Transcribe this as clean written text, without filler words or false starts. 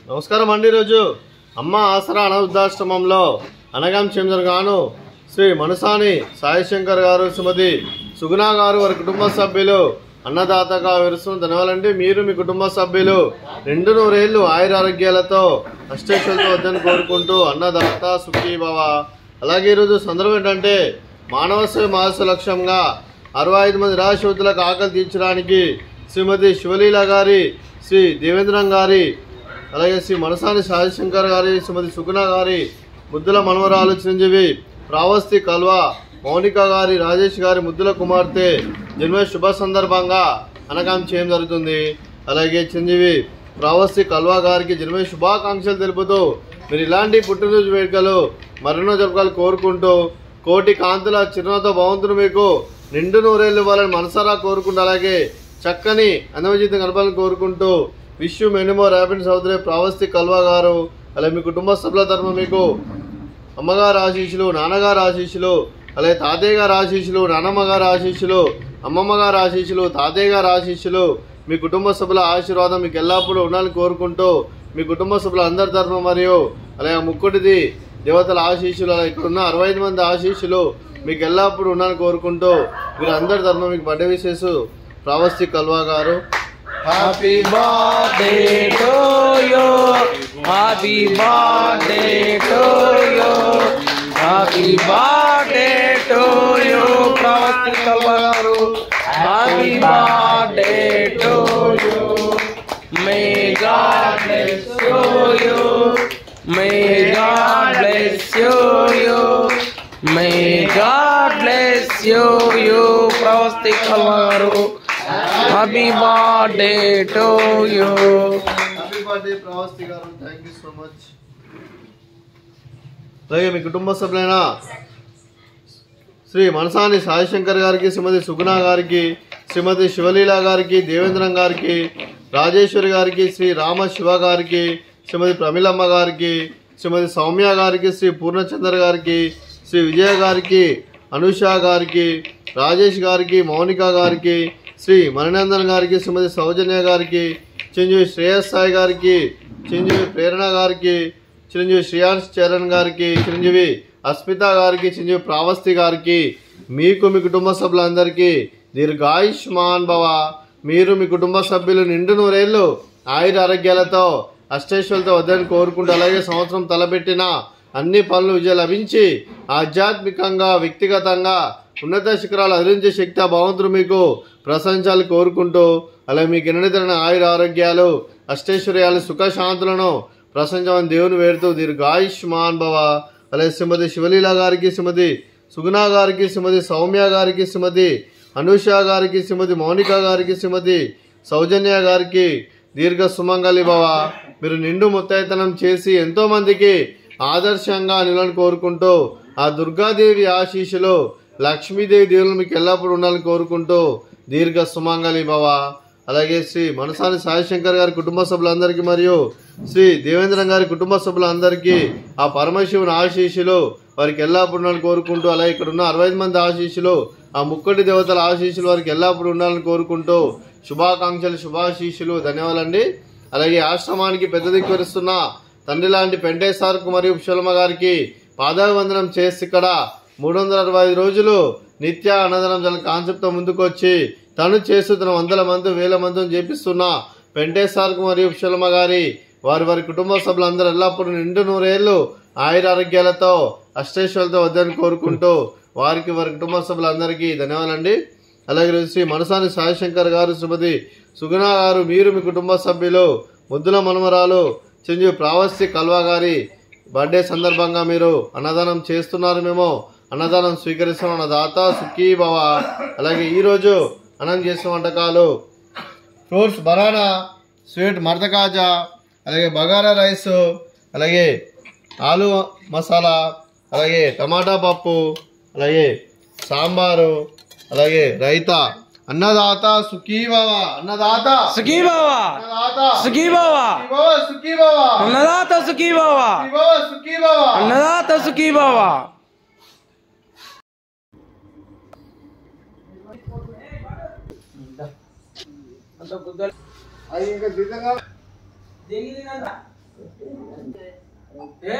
నమస్కారం అండి. ఈరోజు అమ్మ ఆసరా అనాథాశ్రమంలో అనగాం చెందరుగాను శ్రీ మనసాని సాయిశంకర్ గారు, శ్రీమతి సుగుణ గారు, వారి కుటుంబ సభ్యులు అన్నదాతగా విరుస్తున్న ధన్యవాదాలండి. మీరు మీ కుటుంబ సభ్యులు నిండు నూరేళ్లు ఆయురారోగ్యాలతో అష్టైశ్వర్యాలతో వద్దని కోరుకుంటూ అన్నదాత సుఖీ భవ. అలాగే ఈరోజు సందర్భం ఏంటంటే మానవ సేవ మహస్సు లక్ష్యంగా 65 మంది నిరాశ్రితులకు ఆకలి తీర్చడానికి శ్రీమతి శివలీల గారి, శ్రీ దేవేంద్రం గారి, అలాగే శ్రీ మనసాని సాయిశంకర్ గారి, శ్రీమతి సుగుణ గారి ముద్దుల మనవరాలు చిరంజీవి ప్రావస్తి కల్వా మౌనిక గారి, రాజేష్ గారి ముద్దుల కుమార్తె జన్మ శుభ సందర్భంగా అనగాం చేయడం జరుగుతుంది. అలాగే చిరంజీవి ప్రావస్తి కల్వా గారికి జన్మ శుభాకాంక్షలు తెలుపుతూ మీరు ఇలాంటి పుట్టినరోజు వేడుకలు మరెన్నో జరపాలని కోరుకుంటూ కోటి కాంతుల చిరునవ్వుతో భగవంతుడు మీకు నిండు నూరేళ్ళు ఇవ్వాలని మనసారా కోరుకుంటూ అలాగే చక్కని అందమైన జీవితం గడపాలని కోరుకుంటూ విష్ మెనీ మోర్ హ్యాపీనెస్ అవుతాయి. ప్రావస్తి కల్వా గారు అలాగే మీ కుటుంబ సభ్యుల తరఫున మీకు అమ్మగారు ఆశీస్సులు, నాన్నగారు ఆశీస్సులు, అలాగే తాతయ్య గారు ఆశీస్సులు, నానమ్మ గారు ఆశీస్సులు, అమ్మమ్మ గారు ఆశీస్సులు, తాతయ్య గారు ఆశీస్సులు, మీ కుటుంబ సభ్యుల ఆశీర్వాదం మీకు ఎల్లప్పుడూ ఉండాలని కోరుకుంటూ మీ కుటుంబ సభ్యుల అందరి తరఫున మరియు అలాగే ముక్కుటిది దేవతల ఆశీస్సులు, అలాగే ఇక్కడ ఉన్న 65 మంది ఆశీస్సులు మీకు ఎల్లప్పుడూ ఉండాలని కోరుకుంటూ మీరు అందరి తరఫున మీకు birthday wishes Pravasthi Kalva garu. Happy birthday to you, happy birthday to you, happy birthday to you Pravasthi Kalva garu. Happy birthday to you. May God bless you, may God bless you, may God bless you Pravasthi Kalva garu. Happy birthday to you. Happy birthday Pravasthi garu. Thank you so much. అలాగే మీ కుటుంబ సభ్యులైన శ్రీ మనసాని సాయిశంకర్ గారికి, శ్రీమతి సుగుణ గారికి, శ్రీమతి శివలీల గారికి, దేవేంద్రం గారికి, రాజేశ్వరి గారికి, శ్రీ రామ శివ గారికి, శ్రీమతి ప్రమిలమ్మ గారికి, శ్రీమతి సౌమ్య గారికి, శ్రీ పూర్ణచంద్ర గారికి, శ్రీ విజయ గారికి, అనుష గారికి, రాజేష్ గారికి, మౌనిక గారికి, శ్రీ మణినందన్ గారికి, శ్రీమతి సౌజన్య గారికి, చిరంజీవి శ్రేయస్ సాయి గారికి, చిరంజీవి ప్రేరణ గారికి, చిరంజీవి శ్రీయాన్స్ చరణ్ గారికి, చిరంజీవి అస్మిత గారికి, చిరంజీవి ప్రావస్తి గారికి, మీకు మీ కుటుంబ సభ్యులందరికీ దీర్ఘాయుష్మాన్ భవ. మీరు మీ కుటుంబ సభ్యులు నిండు నూరేళ్లు ఆయుర ఆరోగ్యాలతో అష్టైశ్వర్యాలతో వద్దని కోరుకుంటూ అలాగే సంవత్సరం తలపెట్టిన అన్ని పనులు విజయం లభించి ఆధ్యాత్మికంగా వ్యక్తిగతంగా ఉన్నత శిఖరాలు అధిరించే శక్తి ఆ భగవంతుడు మీకు ప్రశంసాలు కోరుకుంటూ అలాగే మీకు ఎన్నడైన ఆయుర ఆరోగ్యాలు అష్టైశ్వర్యాలు సుఖశాంతులను ప్రశంసమని దేవుని వేడుతూ దీర్ఘాయుష్మాన్ భవ. అలాగే శ్రీమతి శివలీల గారికి, శ్రీమతి సుగుణ గారికి, శ్రీమతి సౌమ్య గారికి, శ్రీమతి అనుష గారికి, శ్రీమతి మౌనిక గారికి, శ్రీమతి సౌజన్య గారికి దీర్ఘ సుమంగళి భవ. మీరు నిండు ముత్తైతనం చేసి ఎంతో మందికి ఆదర్శంగా నిలని కోరుకుంటూ ఆ దుర్గాదేవి ఆశీస్సులు, లక్ష్మీదేవి దేవులు మీకు ఎల్లప్పుడూ ఉండాలని కోరుకుంటూ దీర్ఘ సుమంగళి భవ. అలాగే శ్రీ మనసాని సాయిశంకర్ గారి కుటుంబ సభ్యులందరికీ మరియు శ్రీ దేవేంద్రం గారి కుటుంబ సభ్యులందరికీ ఆ పరమశివుని ఆశీస్సులు వారికి ఎల్లప్పుడూ ఉండాలని కోరుకుంటూ అలాగే ఇక్కడ ఉన్న 65 మంది ఆశీస్సులు ఆ ముక్కటి దేవతల ఆశీస్సులు వారికి ఎల్లప్పుడూ ఉండాలని కోరుకుంటూ శుభాకాంక్షలు, శుభాశీస్సులు, ధన్యవాదాలండి. అలాగే ఆశ్రమానికి పెద్ద దిక్కు వరిస్తున్న తండ్రి లాంటి పెంటేశ్వర్కు మరియు పుష్పలమ్మ గారికి పాదాభివందనం చేసి ఇక్కడ 365 రోజులు నిత్య అన్నదానం కాన్సెప్ట్తో ముందుకు వచ్చి తను చేస్తున్న 100 మంది 1000 మందిని చేపిస్తున్న పెంటేశ్వర్కు మరియు పుష్పలమ్మ గారి వారి కుటుంబ సభ్యులందరూ ఎల్లప్పుడూ నిండు నూరేళ్లు ఆయుర ఆరోగ్యాలతో అష్టైశ్వర్యాలతో వద్దని కోరుకుంటూ వారి కుటుంబ సభ్యులందరికీ ధన్యవాదాలండి. అలాగే శ్రీ మనసాని సాయిశంకర్ గారు, శ్రీమతి సుగుణ గారు, మీరు మీ కుటుంబ సభ్యులు ముద్దుల మనమరాలు చిరంజీవి ప్రావస్తి కల్వా గారి బర్త్డే సందర్భంగా మీరు అన్నదానం చేస్తున్నారు. మేము అన్నదానం స్వీకరిస్తాం. అన్నదాత సుఖీ భవ. అలాగే ఈరోజు అన్నం చేసిన వంటకాలు ఫ్రూట్స్ బనానా, స్వీట్ మర్దకాజా, అలాగే బగారా రైస్, అలాగే ఆలు మసాలా, అలాగే టమాటా పప్పు, అలాగే సాంబారు, అలాగే రైతా. అన్నదాత సుఖీ భవ. అన్నదాత సుఖీ భవ. అన్నదాత సుఖీ భవ. సుఖీ భవ. అన్నదాత సుఖీ భవ. సుఖీ భవ. అన్నదాత సుఖీ భవ. అది ఇంకా ఏ